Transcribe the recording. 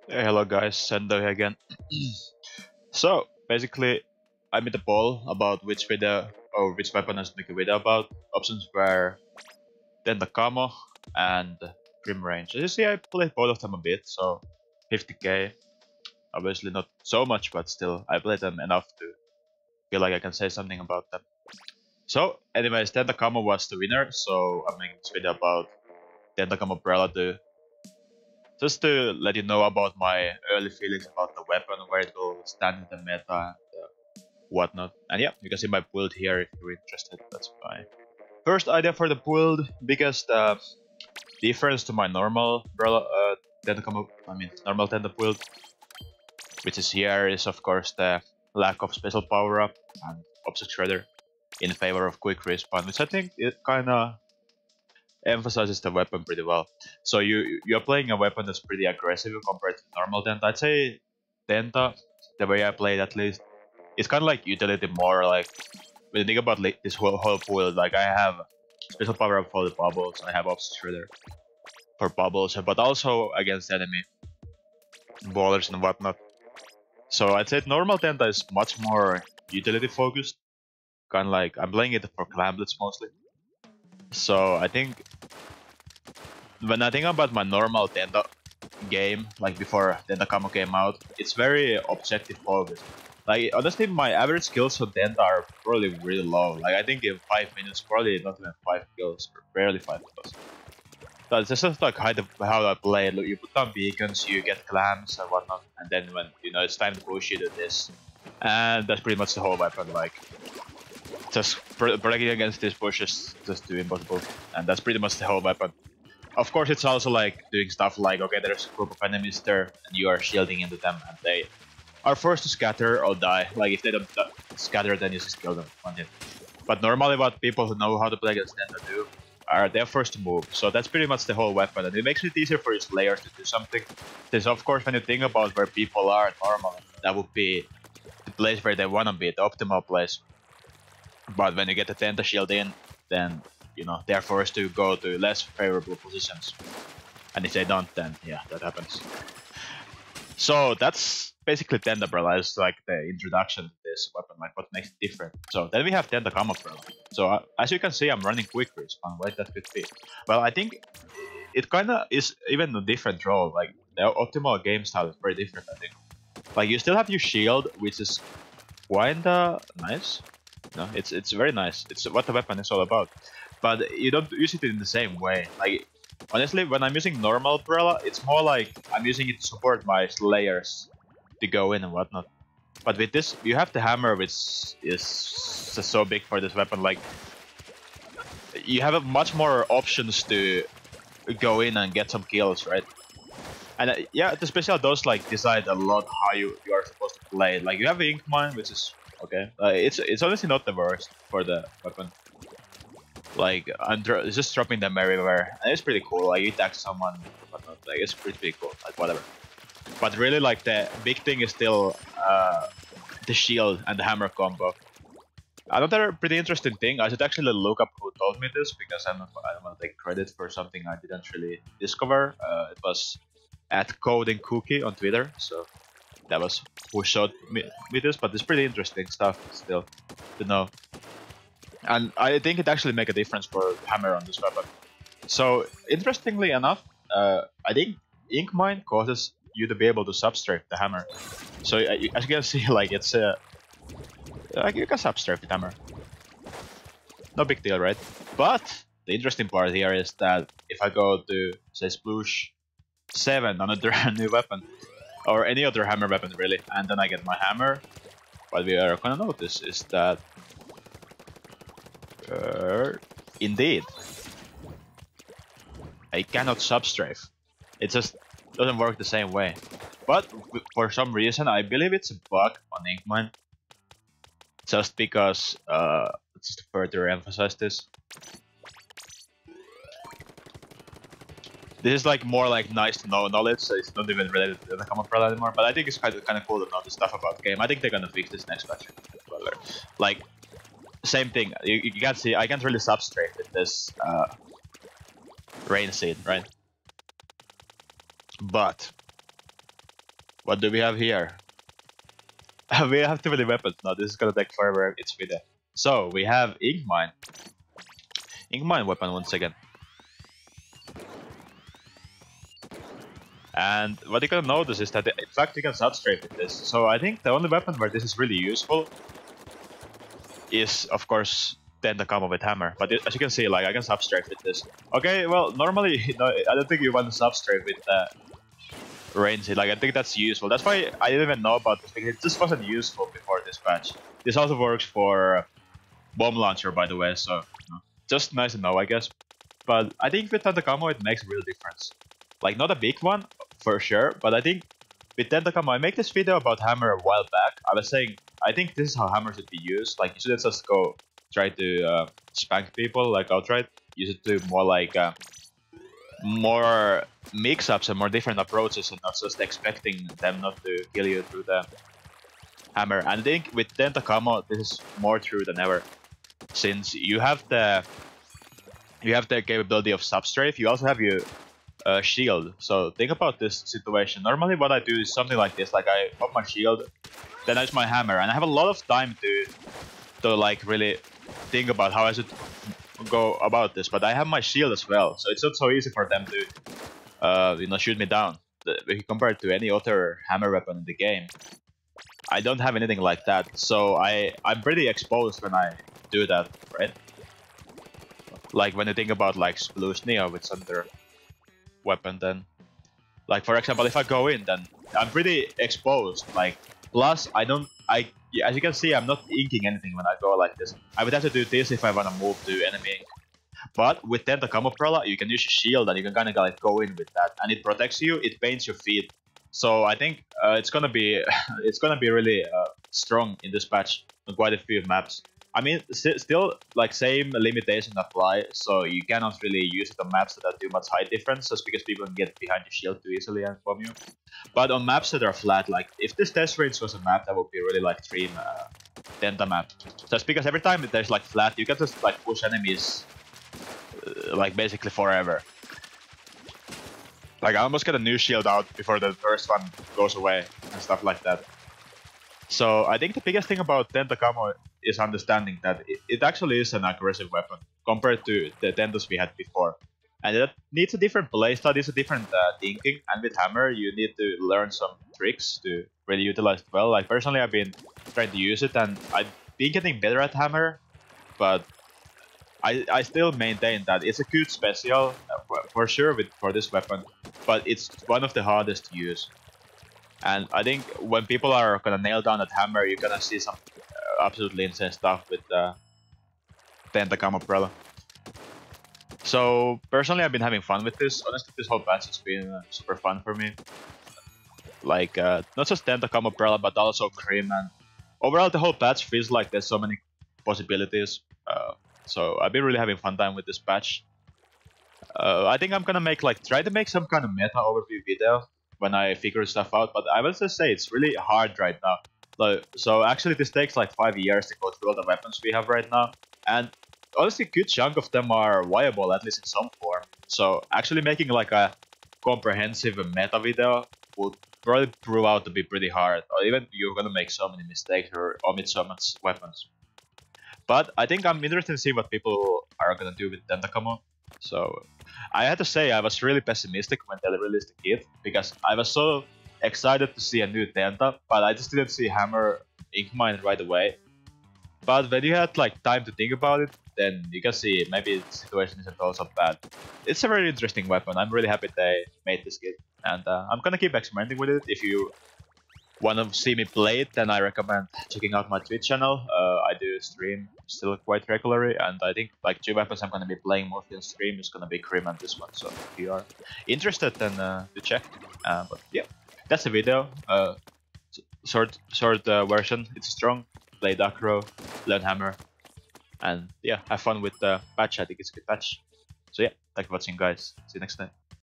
Hey, hello guys, Sendou here again. So basically, I made a poll about which video or which weapon I should make a video about. Options were Tenta Camo and Grim Range. As you see, I played both of them a bit, so 50k. Obviously not so much, but still, I played them enough to feel like I can say something about them. So, anyways, Tenta Camo was the winner, so I'm making this video about Tenta Brella to just to let you know about my early feelings about the weapon, where it will stand in the meta, and whatnot. And yeah, you can see my build here if you're interested. That's my first idea for the build. Biggest difference to my normal normal Tenta build, which is here, is of course the lack of special power up and object shredder in favor of quick respawn, which I think it kinda emphasizes the weapon pretty well. So you're playing a weapon that's pretty aggressive compared to normal Tenta. I'd say Tenta, the way I play it at least, it's kind of like utility more. Like when you think about this whole build, like I have special power up for the bubbles, I have Obs Shredder for bubbles, but also against enemy ballers and whatnot. So I'd say normal Tenta is much more utility focused. Kind of like I'm playing it for clamblets mostly. So I think when I think about my normal Tenta game, like before Tenta Camo came out, it's very objective focused. Like honestly, my average kills on Tenta are probably really low. Like I think in 5 minutes, probably not even 5 kills, or barely 5 kills. So it's just like how I play it. Look, you put down beacons, you get clams and whatnot, and then when you know it's time to push, you do this, and that's pretty much the whole weapon. Like just breaking against these pushes just too impossible, and that's pretty much the whole weapon. Of course, it's also like doing stuff like, okay, there's a group of enemies there, and you are shielding into them, and they are forced to scatter or die. Like, if they don't scatter, then you just kill them on hit. But normally what people who know how to play against Tenta do are they're forced to move. So that's pretty much the whole weapon, and it makes it easier for your slayers to do something. Because of course, when you think about where people are normally, that would be the place where they want to be, the optimal place. But when you get the Tenta shield in, then you know they're forced to go to less favorable positions. And if they don't, then yeah, that happens. So that's basically Tenta Brella. It's like the introduction to this weapon, like what makes it different. So then we have Tenta Camo Brella. So as you can see, I'm running quick respawn. Why that could be? Well, I think it kind of is even a different role. Like the optimal game style is very different. I think. Like you still have your shield, which is kinda nice. No, it's very nice. It's what the weapon is all about. But you don't use it in the same way. Like honestly, when I'm using normal Brella, it's more like I'm using it to support my slayers to go in and whatnot. But with this, you have the hammer, which is just so big for this weapon. Like you have much more options to go in and get some kills, right? And yeah, the special those like decide a lot how you are supposed to play. Like you have Ink Mine, which is okay. It's honestly not the worst for the weapon. Like it's just dropping them everywhere, and it's pretty cool. Like you attack someone, whatnot. Like it's pretty cool. Like whatever. But really, like the big thing is still the shield and the hammer combo. Another pretty interesting thing, I should actually look up who told me this because I don't want to take credit for something I didn't really discover. It was at Coding Cookie on Twitter, so that was who showed me this. But it's pretty interesting stuff still to know. And I think it actually make a difference for hammer on this weapon. So interestingly enough, I think Ink Mine causes you to be able to substrafe the hammer. So as you can see, like it's like you can substrafe the hammer. No big deal, right? But the interesting part here is that if I go to say Sploosh 7, another new weapon, or any other hammer weapon really, and then I get my hammer, what we are gonna notice is that indeed, I cannot substrafe. It just doesn't work the same way. But for some reason, I believe it's a bug on Inkmine. Just because, just to further emphasize this. This is like more like nice to know knowledge, so it's not even related to the Common Umbrella anymore. But I think it's kind of cool to know this stuff about the game. I think they're gonna fix this next patch. Like, same thing. You can't see. I can't really substrate with this rain seed, right? But What do we have here? We have too many weapons. No, this is gonna take forever. It's video. So we have Ink Mine. Ink Mine weapon once again. And what you can notice is that in fact you can substrate with this. So I think the only weapon where this is really useful is of course Tenta Camo with hammer. But as you can see, like I can substrate with this. Okay, well normally I don't think you want to substrate with range. Like I think that's useful. That's why I didn't even know about this because it just wasn't useful before this patch. This also works for bomb launcher, by the way. So just nice to know, I guess. But I think with Tenta Camo it makes a real difference. Like not a big one for sure, but I think with Tenta Camo, I made this video about hammer a while back. I was saying I think this is how hammer should be used. Like you shouldn't just go try to spank people like outright. You should do more like more mix-ups and more different approaches, and not just expecting them not to kill you through the hammer. And I think with Tenta Camo, this is more true than ever, since you have the capability of substrafe. You also have your shield. So think about this situation. Normally what I do is something like this, like I pop my shield, then I use my hammer, and I have a lot of time to like really think about how I should go about this. But I have my shield as well, so it's not so easy for them to shoot me down. If you compare it to any other hammer weapon in the game, I don't have anything like that, so I'm pretty exposed when I do that, right? Like when you think about like Splatoon with some other weapon, then like for example if I go in, then I'm pretty exposed. Like plus as you can see, I'm not inking anything when I go like this. I would have to do this if I want to move to enemy ink. But with Tenta Camo Brella, you can use your shield and you can kind of like go in with that, and it protects you. It paints your feet. So I think it's gonna be really strong in this patch on quite a few maps. I mean, still like same limitations apply, so you cannot really use it on maps that are too much height difference, just because people can get behind your shield too easily and bomb you. But on maps that are flat, like if this test range was a map, that would be really like Dream Tenta map. Just because every time there's like flat, you can just like push enemies like basically forever. Like I almost get a new shield out before the first one goes away and stuff like that. So I think the biggest thing about Tenta Camo is understanding that it actually is an aggressive weapon compared to the Tentas we had before. And it needs a different playstyle, it's a different thinking, and with hammer you need to learn some tricks to really utilize it well. Like personally I've been trying to use it and I've been getting better at hammer, but I still maintain that it's a good special for sure for this weapon, but it's one of the hardest to use. And I think when people are gonna nail down that hammer, you're gonna see some absolutely insane stuff with the Tenta Camo Brella. So personally, I've been having fun with this. Honestly, this whole patch has been super fun for me. Like not just Tenta Camo Brella, but also Cream, and overall the whole patch feels like there's so many possibilities. So I've been really having fun time with this patch. I think I'm gonna try to make some kind of meta overview video when I figure stuff out, but I will just say it's really hard right now. So actually this takes like 5 years to go through all the weapons we have right now, and honestly a good chunk of them are viable, at least in some form. So actually making like a comprehensive meta video would probably prove out to be pretty hard, or even you're gonna make so many mistakes or omit so much weapons. But I think I'm interested to see what people are gonna do with Tenta Camo. So I had to say I was really pessimistic when they released the kit, because I was so excited to see a new Tenta, but I just didn't see Hammer Ink Mine right away. But when you had like time to think about it, then you can see maybe the situation isn't all so bad. It's a very interesting weapon. I'm really happy they made this kit, and I'm gonna keep experimenting with it. If you want to see me play it, then I recommend checking out my Twitch channel. I do stream still quite regularly, and I think like 2 weapons I'm going to be playing mostly on stream is going to be Cream and this one. So if you are interested, then to check. But yeah, that's the video. Short version. It's strong. Play Acro, learn Hammer, and yeah, have fun with the patch. I think it's a good patch. So yeah, thanks for watching, guys. See you next time.